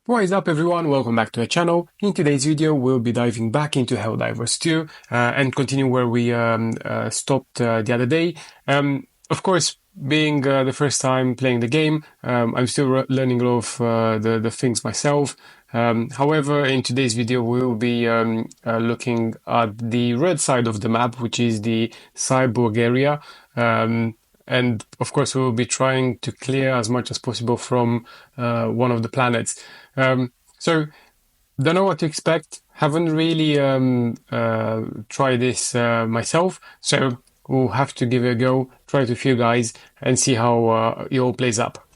What is up everyone, welcome back to the channel. In today's video we'll be diving back into Helldivers 2 and continue where we stopped the other day. Of course, being the first time playing the game, I'm still learning a lot of the things myself. However, in today's video we'll be looking at the red side of the map, which is the cyborg area. And of course, we will be trying to clear as much as possible from one of the planets. So, don't know what to expect. Haven't really tried this myself, so we'll have to give it a go. Try it with you guys and see how it all plays up.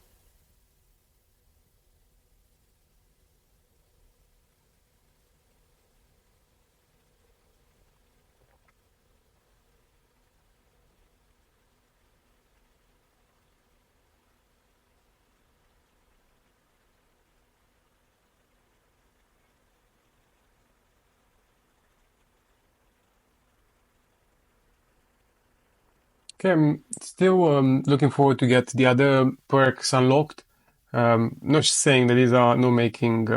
Okay, I'm still looking forward to get the other perks unlocked. Not saying that these are not making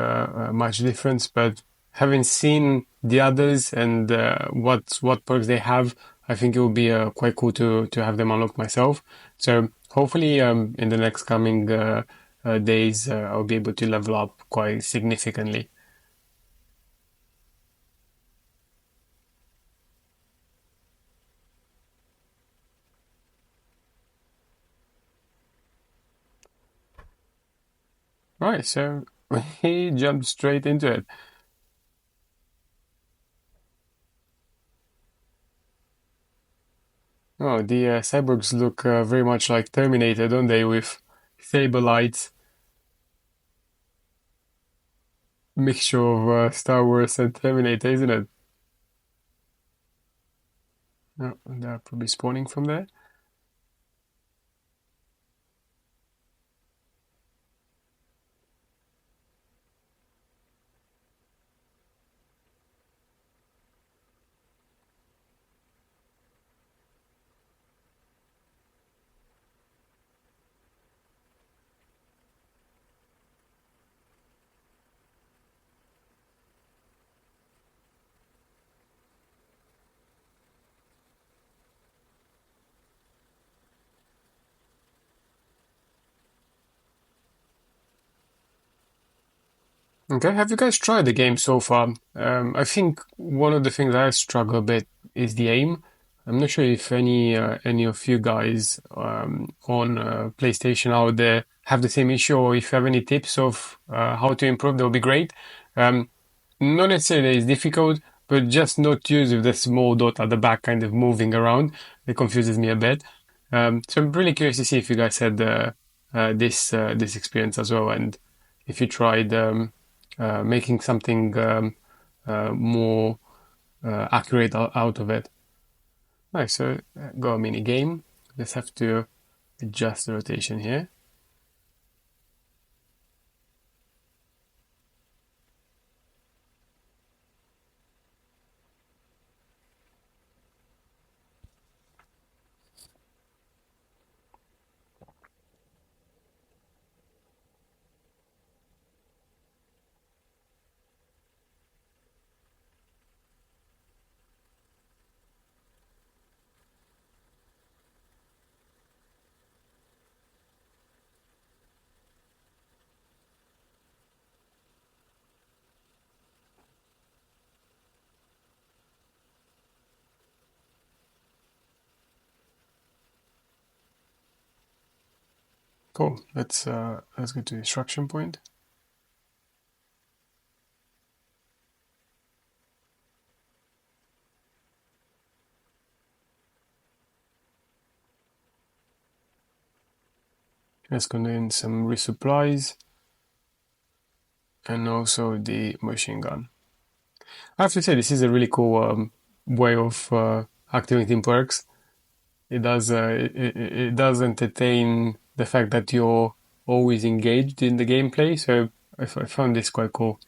much difference, but having seen the others and what perks they have, I think it would be quite cool to have them unlocked myself. So hopefully, in the next coming days, I'll be able to level up quite significantly. Right, so he jumped straight into it. Oh, the cyborgs look very much like Terminator, don't they? With saber lights, mixture of Star Wars and Terminator, isn't it? Oh, they're probably spawning from there. Okay, have you guys tried the game so far? I think one of the things I struggle a bit is the aim. I'm not sure if any of you guys on PlayStation out there have the same issue, or if you have any tips of how to improve, that would be great. Um, Not necessarily it's difficult, but just not use with the small dot at the back kind of moving around. It confuses me a bit. So I'm really curious to see if you guys had this experience as well, and if you tried making something more accurate out of it. Right, so go a mini game. Let's have to adjust the rotation here. Cool. Let's go to the instruction point. Let's go in some resupplies and also the machine gun. I have to say this is a really cool way of activating perks. It does entertain the fact that you're always engaged in the gameplay. So I found this quite cool.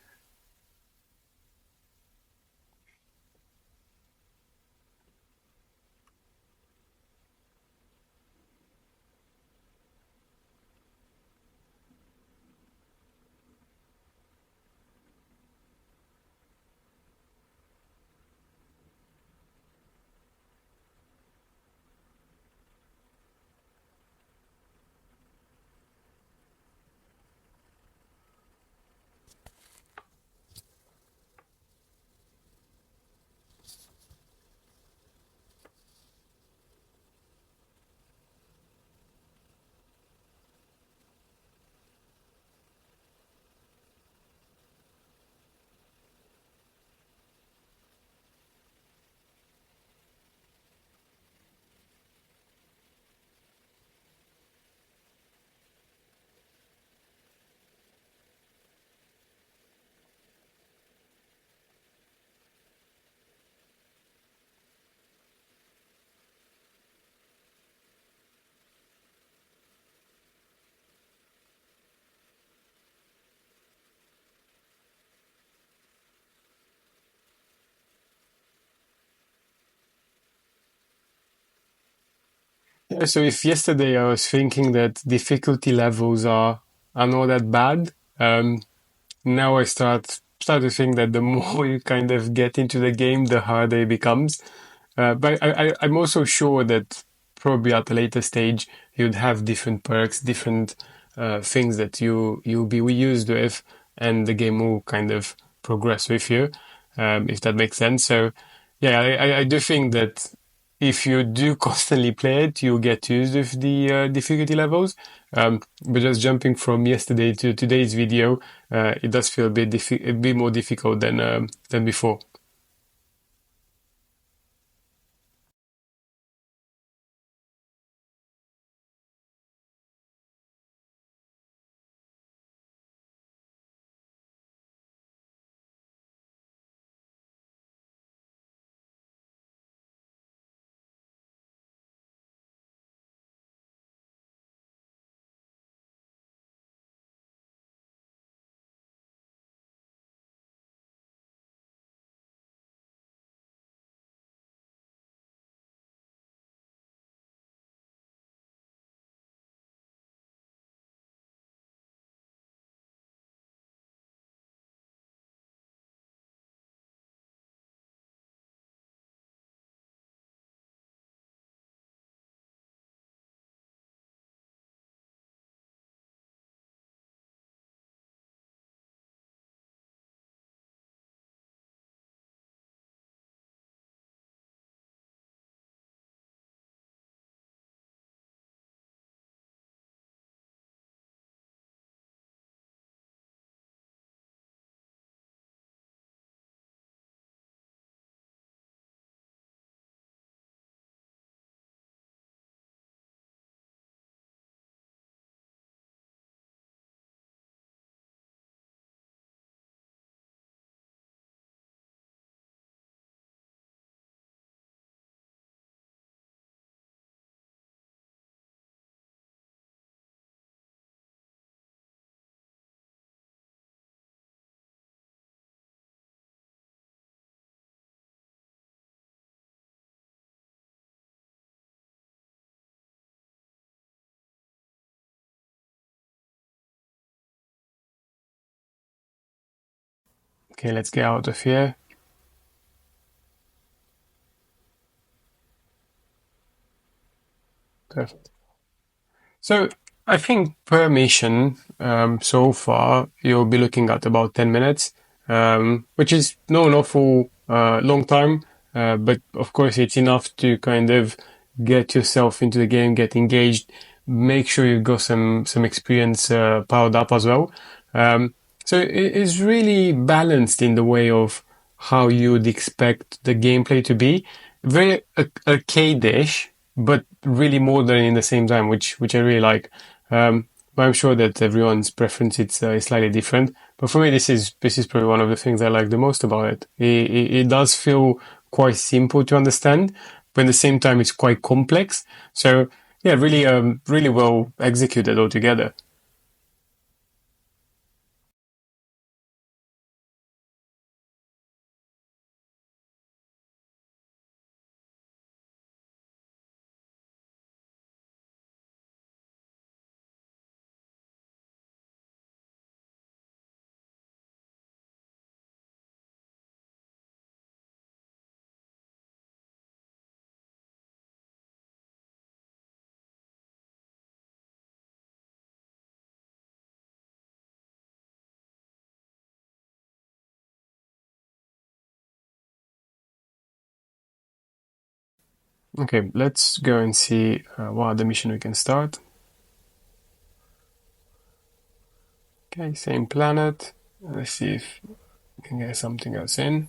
Yeah, so if yesterday I was thinking that difficulty levels are not that bad, now I start to think that the more you kind of get into the game, the harder it becomes. But I'm also sure that probably at a later stage you'd have different perks, different things that you'll be used with, and the game will kind of progress with you, if that makes sense. So yeah, I do think that if you do constantly play it, you'll get used with the difficulty levels. But just jumping from yesterday to today's video, it does feel a bit more difficult than before. Okay, let's get out of here. Perfect. So I think per mission, so far you'll be looking at about 10 minutes, which is no an awful long time, but of course it's enough to kind of get yourself into the game, get engaged, make sure you've got some experience piled up as well. So it is really balanced in the way of how you'd expect the gameplay to be. Very arcade-ish, but really modern in the same time, which I really like. But I'm sure that everyone's preference is slightly different. But for me, this is probably one of the things I like the most about it. It does feel quite simple to understand, but at the same time, it's quite complex. So yeah, really well executed altogether. Okay, let's go and see what other mission we can start. Okay, same planet. Let's see if we can get something else in.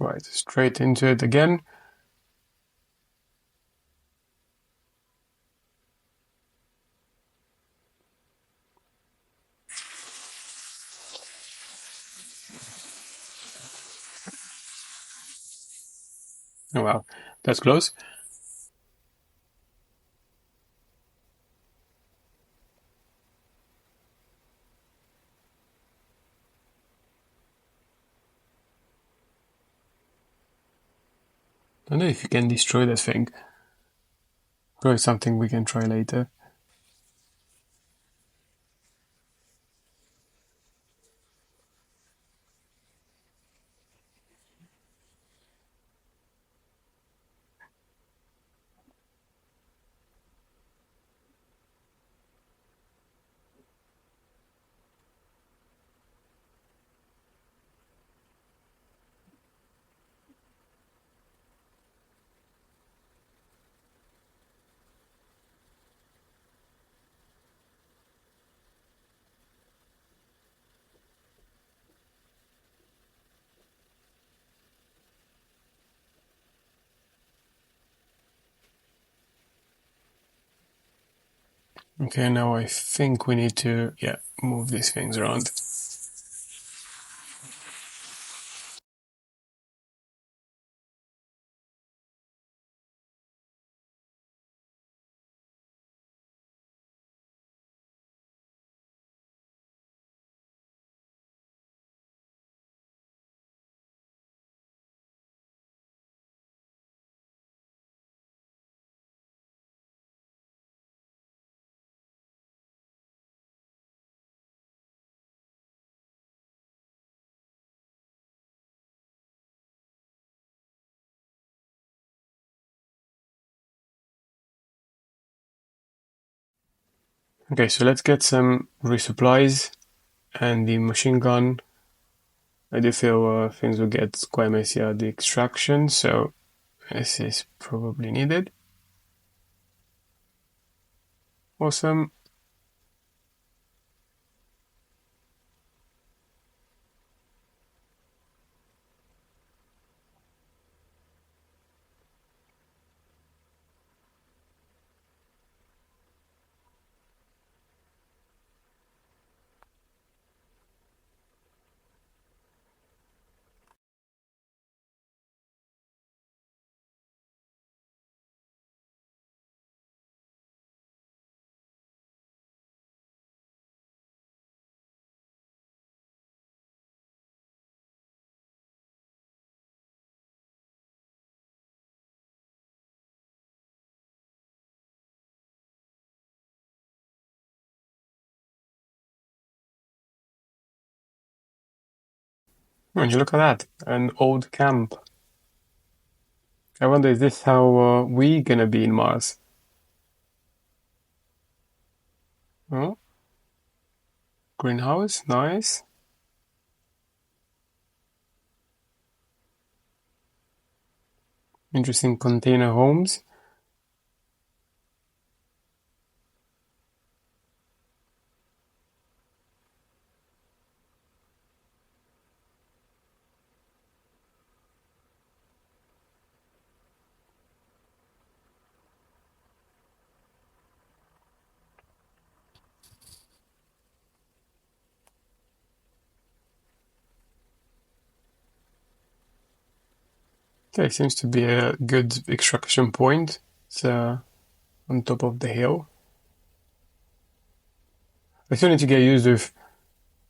Right, straight into it again. Oh wow, that's close. I don't know if you can destroy that thing. Probably something we can try later. Okay, now I think we need to, yeah, move these things around. Okay, so let's get some resupplies and the machine gun. I do feel things will get quite messy at the extraction, so this is probably needed. Awesome. And you look at that, an old camp. I wonder, is this how we gonna be in Mars? Oh, greenhouse, nice. Interesting container homes. Okay, seems to be a good extraction point. It's on top of the hill. I still need to get used with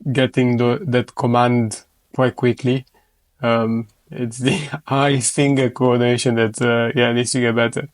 getting that command quite quickly. It's the eye finger coordination that yeah, needs to get better.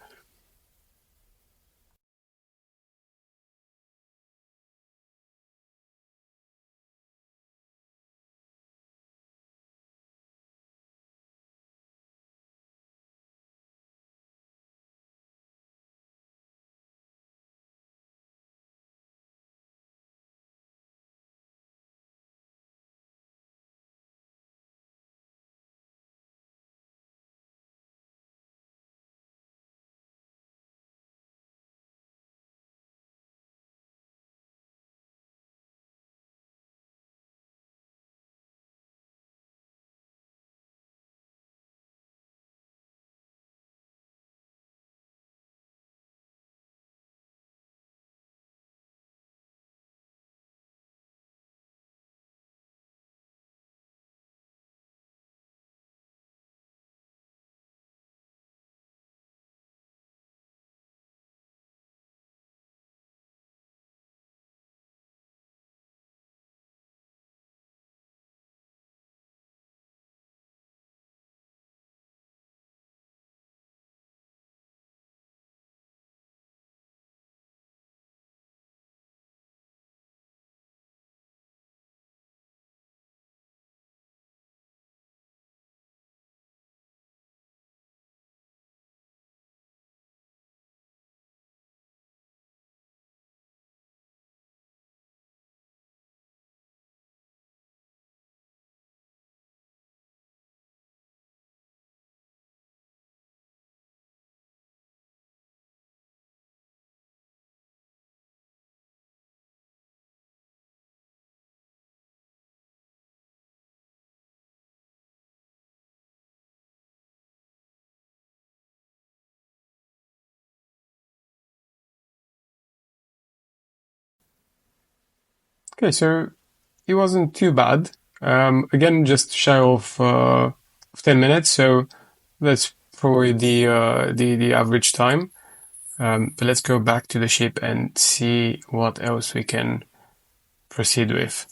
Okay, so it wasn't too bad. Again, just shy of 10 minutes, so that's probably the average time. But let's go back to the ship and see what else we can proceed with.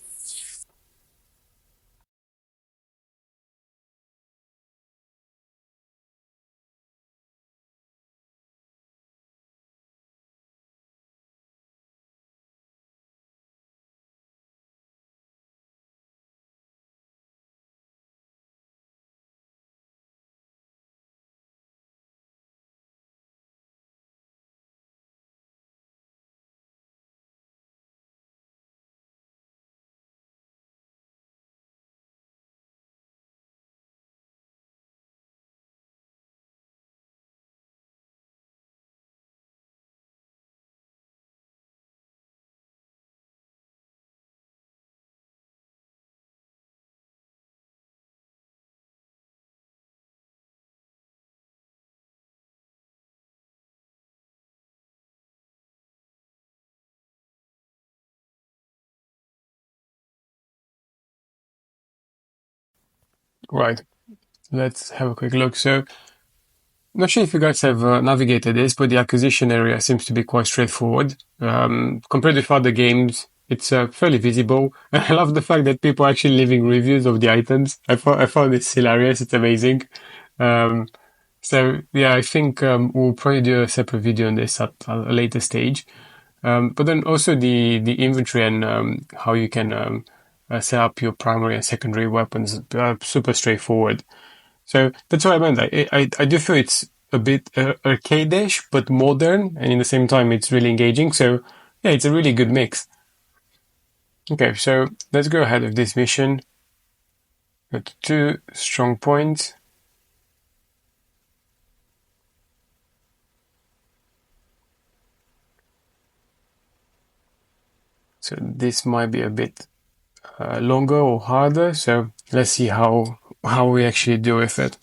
Right, let's have a quick look. So not sure if you guys have navigated this, but the acquisition area seems to be quite straightforward. Compared with other games, it's fairly visible. I love the fact that people are actually leaving reviews of the items. I found this hilarious. It's amazing. Um, so yeah, I think we'll probably do a separate video on this at a later stage. But then also the inventory and how you can set up your primary and secondary weapons are super straightforward. So that's what I meant. I do feel it's a bit arcade-ish, but modern, and in the same time, it's really engaging. So yeah, it's a really good mix. Okay, so let's go ahead with this mission. Got two strong points. So this might be a bit longer or harder. So let's see how we actually deal with it.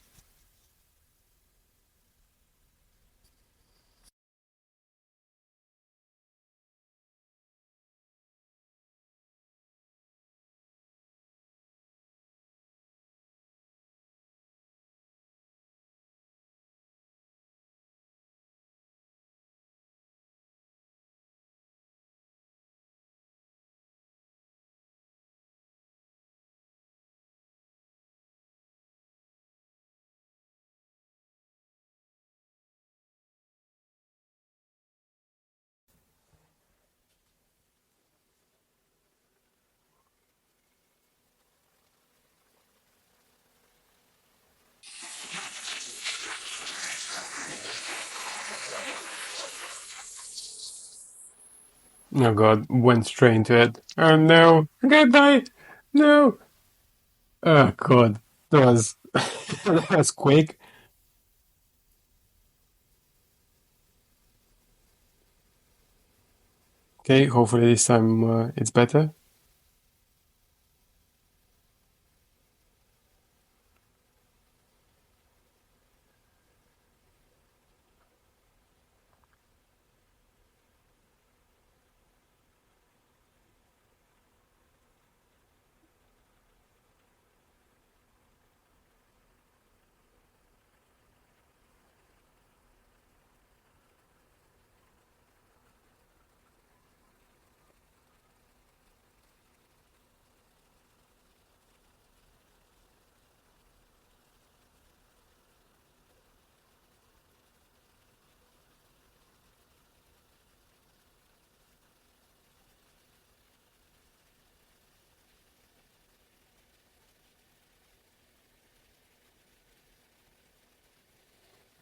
Oh God, went straight into it. Oh no, I'm gonna die. No. Oh God, that was that was quick. Okay, hopefully this time it's better.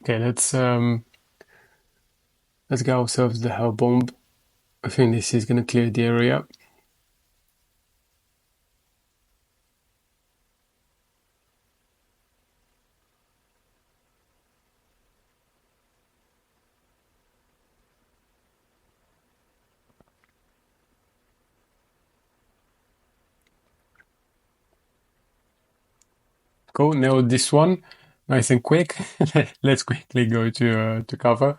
Okay, let's get ourselves the hell bomb. I think this is gonna clear the area. Cool, nailed this one. Nice and quick. Let's quickly go to cover.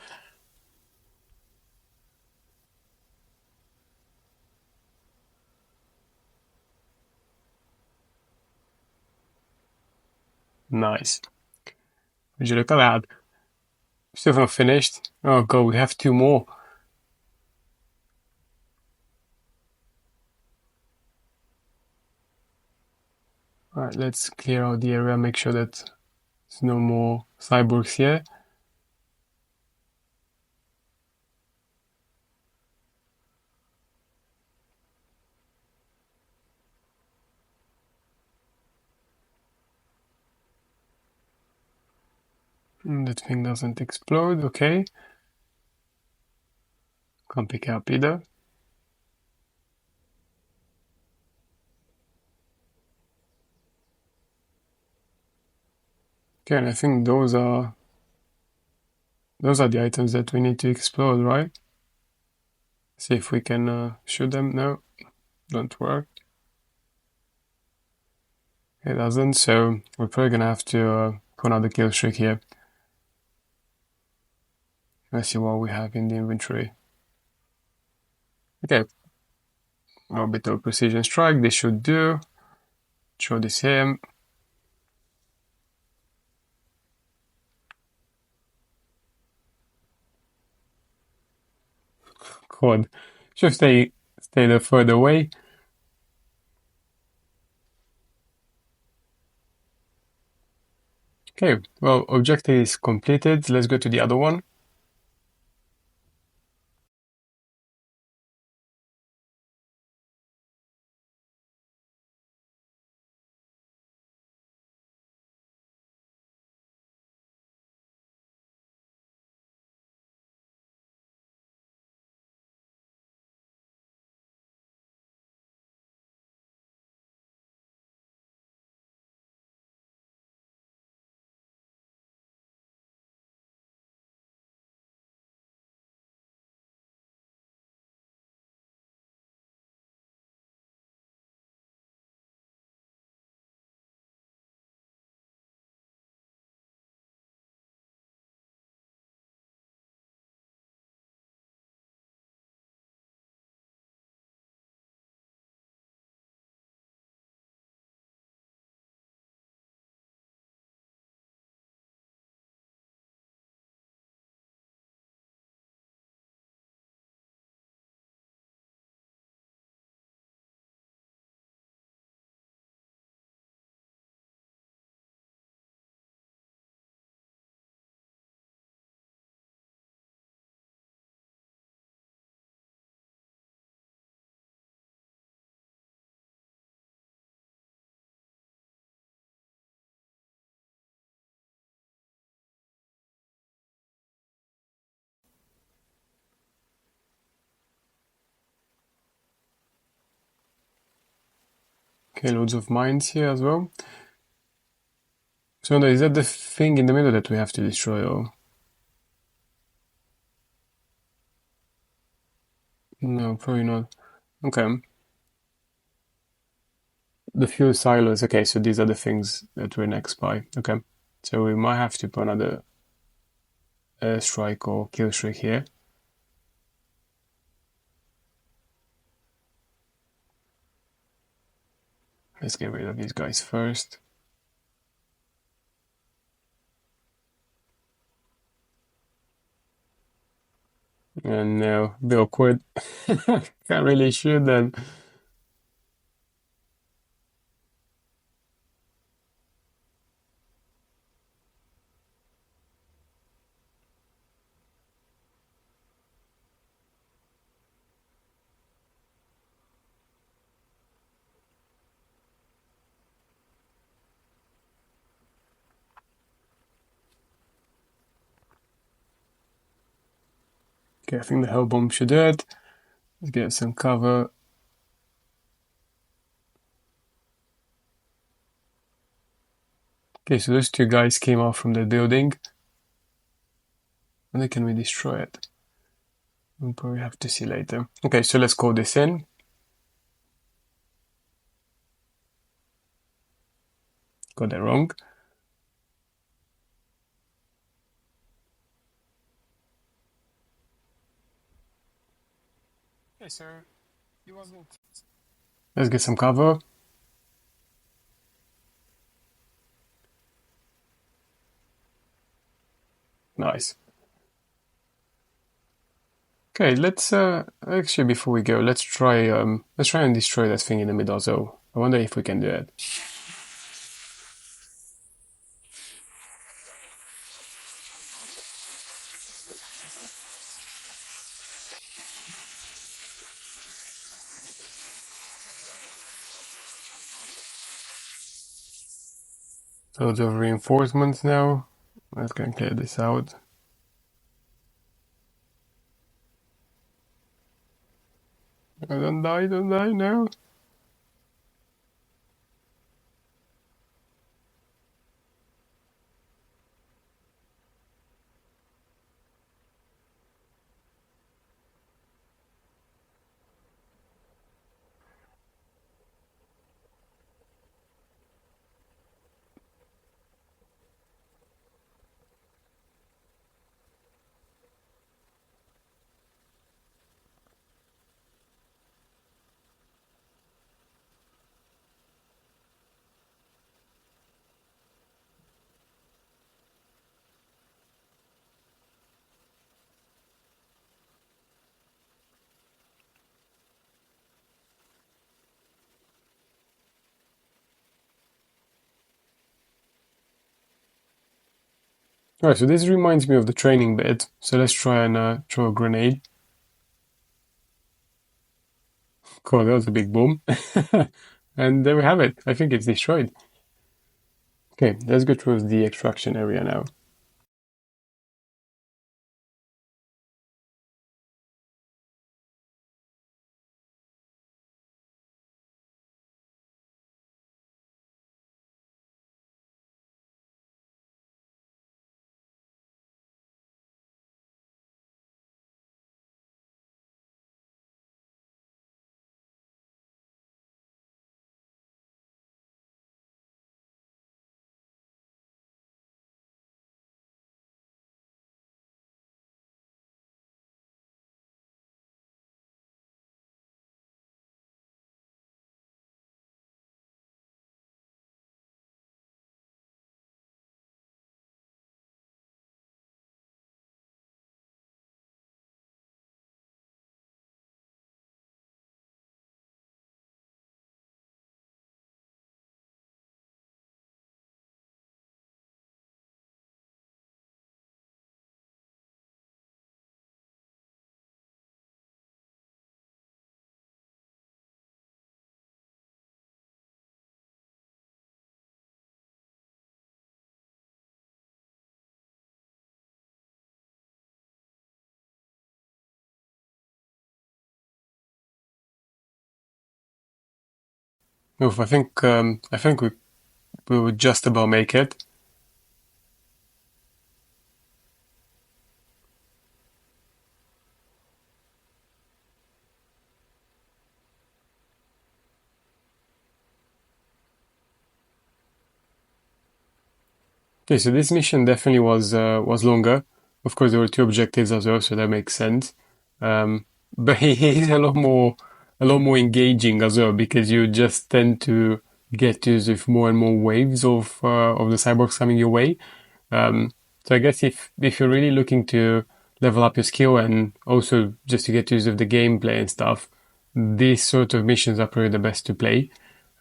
Nice. Would you look at that? Still not finished. Oh god, we have two more. Alright, let's clear out the area, make sure that there's no more cyborgs here. That thing doesn't explode, okay. Can't pick it up either. Okay, and I think those are the items that we need to explode, right? See if we can shoot them. No, don't work. It doesn't, so we're probably gonna have to put another kill streak here. Let's see what we have in the inventory. Okay, orbital precision strike, this should do. Throw this here. God, should stay there further away. Okay, well, objective is completed. Let's go to the other one. Okay, loads of mines here as well. So is that the thing in the middle that we have to destroy, or? No, probably not. Okay. The fuel silos. Okay, so these are the things that we're next by. Okay. So we might have to put another strike or kill streak here. Let's get rid of these guys first. And now, a bit awkward. Can't really shoot them. Okay, I think the hell bomb should do it. Let's get some cover. Okay, so those two guys came out from the building. When can we destroy it? We'll probably have to see later. Okay, so let's call this in. Got that wrong. Okay, sir. He wasn't. Let's get some cover. Nice. Okay, let's actually before we go, let's try and destroy that thing in the middle. So I wonder if we can do it. Loads of reinforcements now. Let's go and clear this out. Don't die now. Alright, so this reminds me of the training bit. So let's try and throw a grenade. Cool, that was a big boom. And there we have it. I think it's destroyed. Okay, let's go towards the extraction area now. Oof, I think we would just about make it. Okay, so this mission definitely was longer. Of course, there were two objectives as well, so that makes sense. But it is a lot more engaging as well because you just tend to get used with more and more waves of the cyborgs coming your way. So I guess if you're really looking to level up your skill and also just to get used with the gameplay and stuff, these sort of missions are probably the best to play.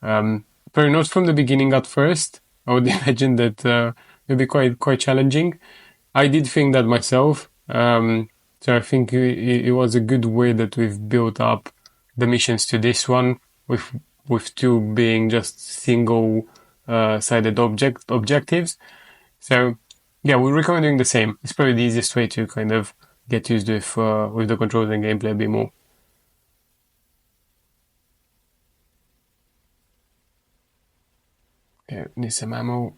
Probably not from the beginning at first. I would imagine that it'd be quite challenging. I did think that myself. So I think it was a good way that we've built up the missions to this one, with two being just single sided objectives. So yeah, we recommend doing the same. It's probably the easiest way to kind of get used with the controls and gameplay a bit more. Okay, need some ammo.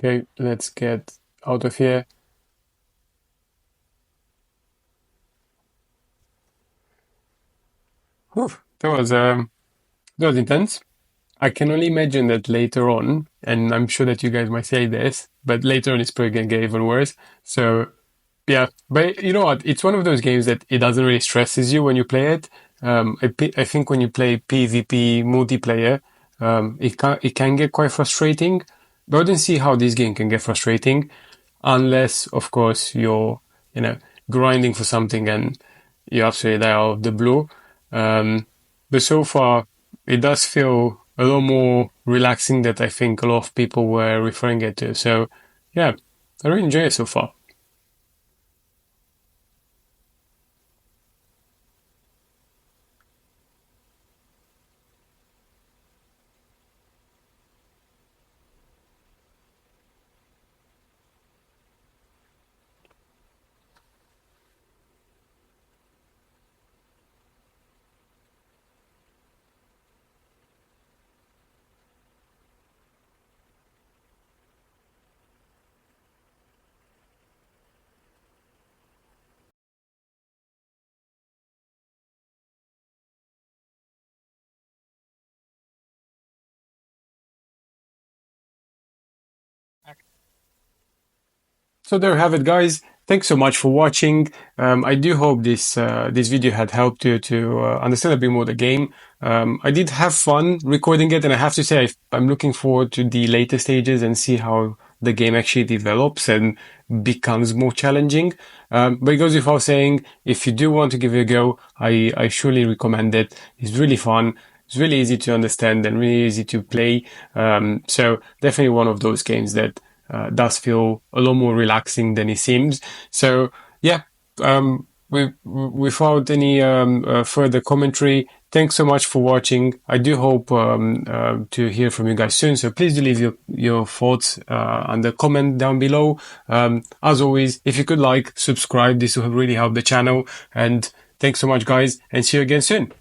Okay, let's get out of here. Whew, that was intense. I can only imagine that later on, and I'm sure that you guys might say this, but later on it's probably gonna get even worse. So Yeah, but you know what? It's one of those games that it doesn't really stresses you when you play it. I think when you play PvP multiplayer, it can get quite frustrating. But I don't see how this game can get frustrating, unless, of course, you're you know grinding for something and you absolutely die out of the blue. Um, but so far, it does feel a lot more relaxing that I think a lot of people were referring it to. So yeah, I really enjoy it so far. So there you have it, guys. Thanks so much for watching. I do hope this video had helped you to understand a bit more the game. I did have fun recording it, and I have to say I'm looking forward to the later stages and see how the game actually develops and becomes more challenging. But it goes without saying, if you do want to give it a go, I surely recommend it. It's really fun. It's really easy to understand and really easy to play. So definitely one of those games that does feel a lot more relaxing than it seems. So yeah, without any further commentary, thanks so much for watching. I do hope to hear from you guys soon. So please do leave your thoughts and the comment down below. As always, if you could like, subscribe, this will really help the channel. And thanks so much, guys, and see you again soon.